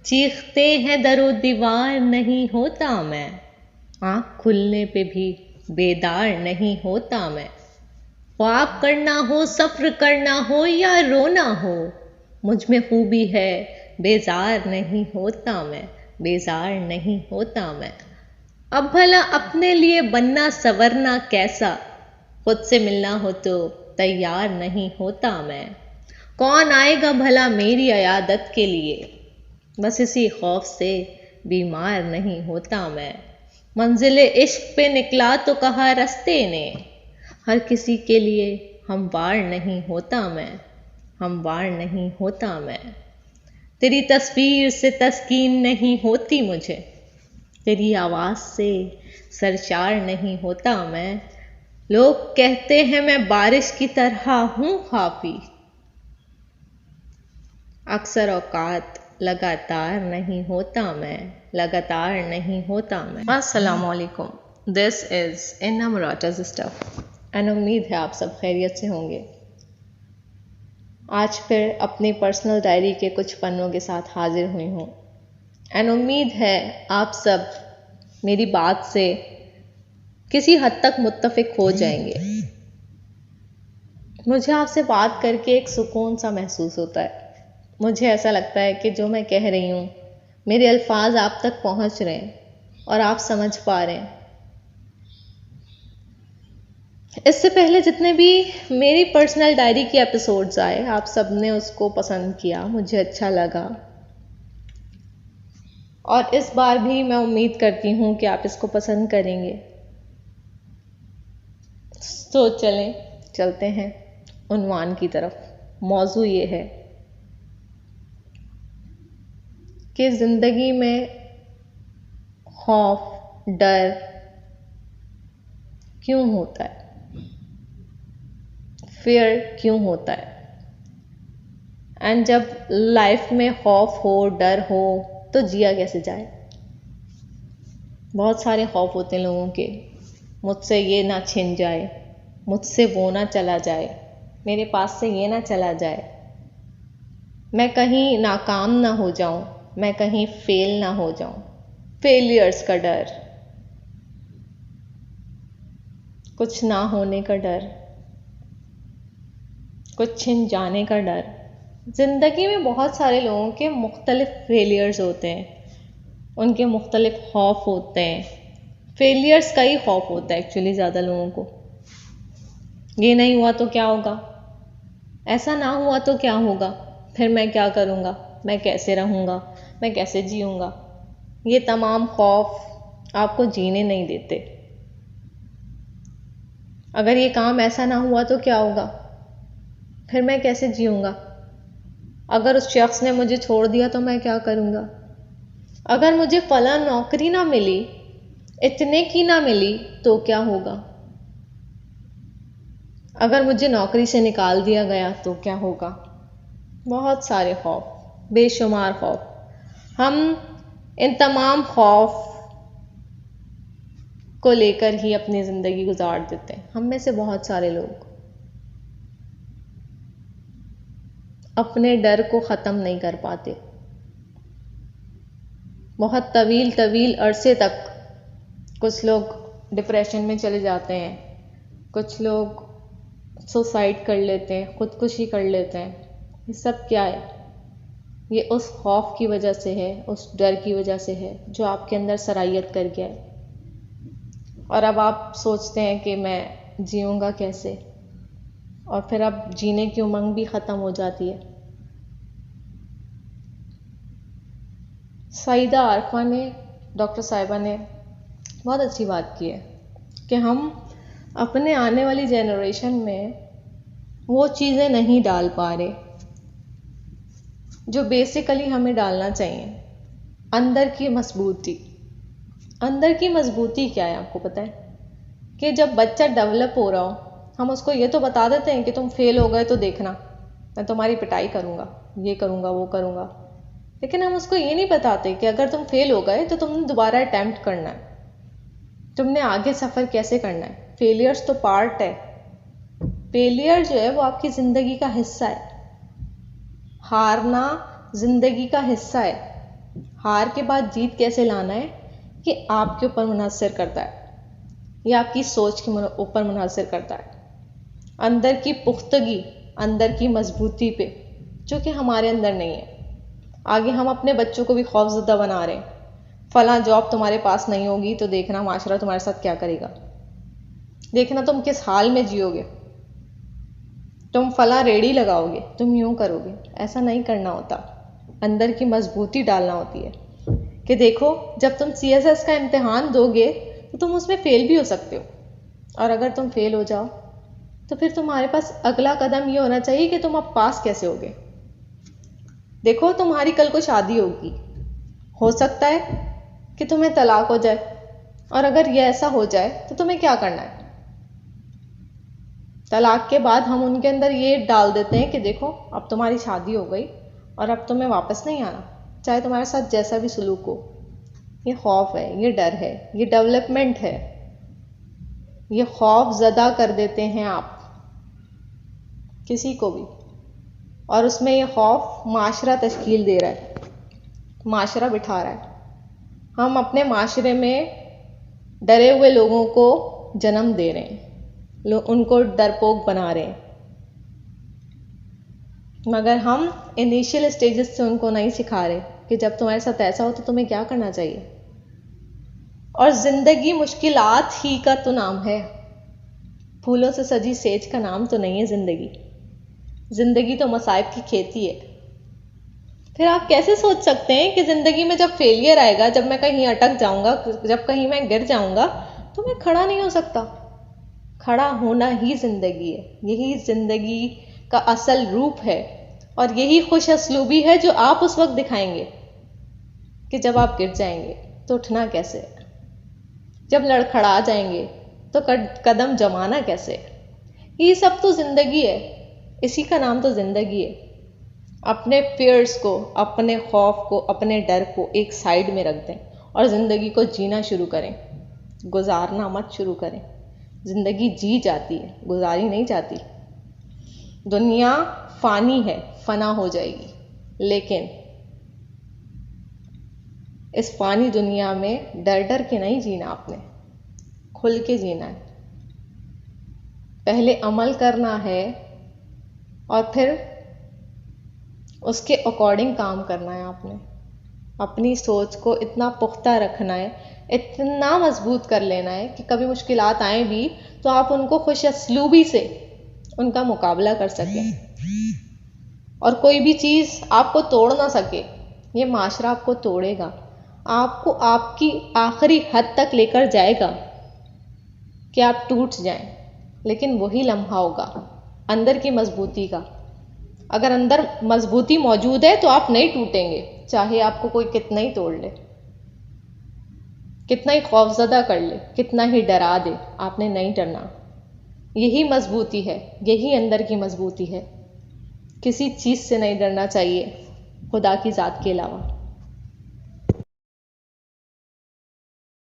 چیختے ہیں در و دیوار نہیں ہوتا میں، آنکھ کھلنے پہ بھی بیدار نہیں ہوتا میں، خواب کرنا ہو سفر کرنا ہو یا رونا ہو، مجھ میں خوبی ہے بیزار نہیں ہوتا میں، بیزار نہیں ہوتا میں۔ اب بھلا اپنے لیے بننا سورنا کیسا، خود سے ملنا ہو تو تیار نہیں ہوتا میں، کون آئے گا بھلا میری عیادت کے لیے، بس اسی خوف سے بیمار نہیں ہوتا میں۔ منزل عشق پہ نکلا تو کہا رستے نے، ہر کسی کے لیے ہموار نہیں ہوتا میں، ہموار نہیں ہوتا میں۔ تیری تصویر سے تسکین نہیں ہوتی مجھے، تیری آواز سے سرشار نہیں ہوتا میں، لوگ کہتے ہیں میں بارش کی طرح ہوں خافی، اکثر اوقات لگاتار نہیں ہوتا میں، لگاتار نہیں ہوتا میں۔ السلام علیکم، دس از اینا مراٹاز اسٹف اینڈ امید ہے آپ سب خیریت سے ہوں گے۔ آج پھر اپنی پرسنل ڈائری کے کچھ پنوں کے ساتھ حاضر ہوئی ہوں اینڈ امید ہے آپ سب میری بات سے کسی حد تک متفق ہو جائیں گے۔ مجھے آپ سے بات کر کے ایک سکون سا محسوس ہوتا ہے، مجھے ایسا لگتا ہے کہ جو میں کہہ رہی ہوں میرے الفاظ آپ تک پہنچ رہے ہیں اور آپ سمجھ پا رہے ہیں۔ اس سے پہلے جتنے بھی میری پرسنل ڈائری کی ایپیسوڈز آئے آپ سب نے اس کو پسند کیا، مجھے اچھا لگا، اور اس بار بھی میں امید کرتی ہوں کہ آپ اس کو پسند کریں گے۔ تو چلتے ہیں عنوان کی طرف۔ موضوع یہ ہے کہ زندگی میں خوف، ڈر کیوں ہوتا ہے، فیئر کیوں ہوتا ہے، اینڈ جب لائف میں خوف ہو، ڈر ہو تو جیا کیسے جائے۔ بہت سارے خوف ہوتے ہیں لوگوں کے، مجھ سے یہ نہ چھن جائے، مجھ سے وہ نہ چلا جائے، میرے پاس سے یہ نہ چلا جائے، میں کہیں ناکام نہ ہو جاؤں، میں کہیں فیل نہ ہو جاؤں، فیلیئرز کا ڈر، کچھ نہ ہونے کا ڈر، کچھ چھن جانے کا ڈر۔ زندگی میں بہت سارے لوگوں کے مختلف فیلیئرز ہوتے ہیں، ان کے مختلف خوف ہوتے ہیں۔ فیلیئرز کا ہی خوف ہوتا ہے ایکچولی زیادہ لوگوں کو، یہ نہیں ہوا تو کیا ہوگا، ایسا نہ ہوا تو کیا ہوگا، پھر میں کیا کروں گا، میں کیسے رہوں گا، میں کیسے جیوں گا۔ یہ تمام خوف آپ کو جینے نہیں دیتے۔ اگر یہ کام ایسا نہ ہوا تو کیا ہوگا، پھر میں کیسے جیوں گا، اگر اس شخص نے مجھے چھوڑ دیا تو میں کیا کروں گا، اگر مجھے فلاں نوکری نہ ملی، اتنے کی نہ ملی تو کیا ہوگا، اگر مجھے نوکری سے نکال دیا گیا تو کیا ہوگا۔ بہت سارے خوف، بے شمار خوف۔ ہم ان تمام خوف کو لے کر ہی اپنی زندگی گزار دیتے ہیں۔ ہم میں سے بہت سارے لوگ اپنے ڈر کو ختم نہیں کر پاتے، بہت طویل عرصے تک۔ کچھ لوگ ڈپریشن میں چلے جاتے ہیں، کچھ لوگ سوسائڈ کر لیتے ہیں، خودکشی کر لیتے ہیں۔ یہ سب کیا ہے؟ یہ اس خوف کی وجہ سے ہے، اس ڈر کی وجہ سے ہے جو آپ کے اندر سرایت کر گیا ہے، اور اب آپ سوچتے ہیں کہ میں جیوں گا کیسے، اور پھر اب جینے کی امنگ بھی ختم ہو جاتی ہے۔ سعیدہ عارفہ نے، ڈاکٹر صاحبہ نے بہت اچھی بات کی ہے کہ ہم اپنے آنے والی جنریشن میں وہ چیزیں نہیں ڈال پا رہے جو بیسیکلی ہمیں ڈالنا چاہیے۔ اندر کی مضبوطی۔ اندر کی مضبوطی کیا ہے آپ کو پتہ ہے؟ کہ جب بچہ ڈیولپ ہو رہا ہو، ہم اس کو یہ تو بتا دیتے ہیں کہ تم فیل ہو گئے تو دیکھنا، میں تمہاری پٹائی کروں گا، یہ کروں گا، وہ کروں گا، لیکن ہم اس کو یہ نہیں بتاتے کہ اگر تم فیل ہو گئے تو تم نے دوبارہ اٹیمپٹ کرنا ہے، تم نے آگے سفر کیسے کرنا ہے۔ فیلیئرز تو پارٹ ہے، فیلیئر جو ہے وہ آپ کی زندگی کا حصہ ہے، ہارنا زندگی کا حصہ ہے۔ ہار کے بعد جیت کیسے لانا ہے یہ آپ کے اوپر منحصر کرتا ہے، یہ آپ کی سوچ کے اوپر منحصر کرتا ہے، اندر کی پختگی، اندر کی مضبوطی پہ، جو کہ ہمارے اندر نہیں ہے۔ آگے ہم اپنے بچوں کو بھی خوف زدہ بنا رہے ہیں، فلاں جاب تمہارے پاس نہیں ہوگی تو دیکھنا معاشرہ تمہارے ساتھ کیا کرے گا، دیکھنا تم کس حال میں جیو گے، تم فلاں ریڑھی لگاؤ گے، تم یوں کرو گے۔ ایسا نہیں کرنا ہوتا، اندر کی مضبوطی ڈالنا ہوتی ہے کہ دیکھو جب تم CSS کا امتحان دو گے تو تم اس میں فیل بھی ہو سکتے ہو، اور اگر تم فیل ہو جاؤ تو پھر تمہارے پاس اگلا قدم یہ ہونا چاہیے کہ تم اب پاس کیسے ہوگے۔ دیکھو تمہاری کل کو شادی ہوگی، ہو سکتا ہے کہ تمہیں طلاق ہو جائے، اور اگر یہ ایسا ہو جائے تو تمہیں کیا کرنا ہے؟ طلاق کے بعد ہم ان کے اندر یہ ڈال دیتے ہیں کہ دیکھو اب تمہاری شادی ہو گئی اور اب تمہیں واپس نہیں آنا، چاہے تمہارے ساتھ جیسا بھی سلوک ہو۔ یہ خوف ہے، یہ ڈر ہے، یہ ڈیولپمنٹ ہے، یہ خوف زدہ کر دیتے ہیں آپ کسی کو بھی، اور اس میں یہ خوف معاشرہ تشکیل دے رہا ہے، معاشرہ بٹھا رہا ہے۔ ہم اپنے معاشرے میں ڈرے ہوئے لوگوں کو جنم دے رہے ہیں، ان کو ڈرپوک بنا رہے ہیں، مگر ہم انیشیل اسٹیجز سے ان کو نہیں سکھا رہے کہ جب تمہارے ساتھ ایسا ہو تو تمہیں کیا کرنا چاہیے۔ اور زندگی مشکلات ہی کا تو نام ہے، پھولوں سے سجی سیج کا نام تو نہیں ہے زندگی۔ زندگی تو مصائب کی کھیتی ہے۔ پھر آپ کیسے سوچ سکتے ہیں کہ زندگی میں جب فیلئر آئے گا، جب میں کہیں اٹک جاؤں گا، جب کہیں میں گر جاؤں گا تو میں کھڑا نہیں ہو سکتا؟ کھڑا ہونا ہی زندگی ہے، یہی زندگی کا اصل روپ ہے، اور یہی خوش اسلوبی ہے جو آپ اس وقت دکھائیں گے کہ جب آپ گر جائیں گے تو اٹھنا کیسے، جب لڑکھڑا جائیں گے تو قدم جمانا کیسے۔ یہ سب تو زندگی ہے، اسی کا نام تو زندگی ہے۔ اپنے فیئرز کو، اپنے خوف کو، اپنے ڈر کو ایک سائیڈ میں رکھ دیں اور زندگی کو جینا شروع کریں، گزارنا مت شروع کریں۔ زندگی جی جاتی ہے، گزاری نہیں جاتی۔ دنیا فانی ہے، فنا ہو جائے گی، لیکن اس فانی دنیا میں ڈر ڈر کے نہیں جینا، آپ نے کھل کے جینا ہے۔ پہلے عمل کرنا ہے اور پھر اس کے اکارڈنگ کام کرنا ہے۔ آپ نے اپنی سوچ کو اتنا پختہ رکھنا ہے، اتنا مضبوط کر لینا ہے کہ کبھی مشکلات آئیں بھی تو آپ ان کو خوش اسلوبی سے ان کا مقابلہ کر سکیں، اور کوئی بھی چیز آپ کو توڑ نہ سکے۔ یہ معاشرہ آپ کو توڑے گا، آپ کو آپ کی آخری حد تک لے کر جائے گا کہ آپ ٹوٹ جائیں، لیکن وہی لمحہ ہوگا اندر کی مضبوطی کا۔ اگر اندر مضبوطی موجود ہے تو آپ نہیں ٹوٹیں گے، چاہے آپ کو کوئی کتنا ہی توڑ لے، کتنا ہی خوفزدہ کر لے، کتنا ہی ڈرا دے، آپ نے نہیں ڈرنا۔ یہی مضبوطی ہے، یہی اندر کی مضبوطی ہے۔ کسی چیز سے نہیں ڈرنا چاہیے خدا کی ذات کے علاوہ۔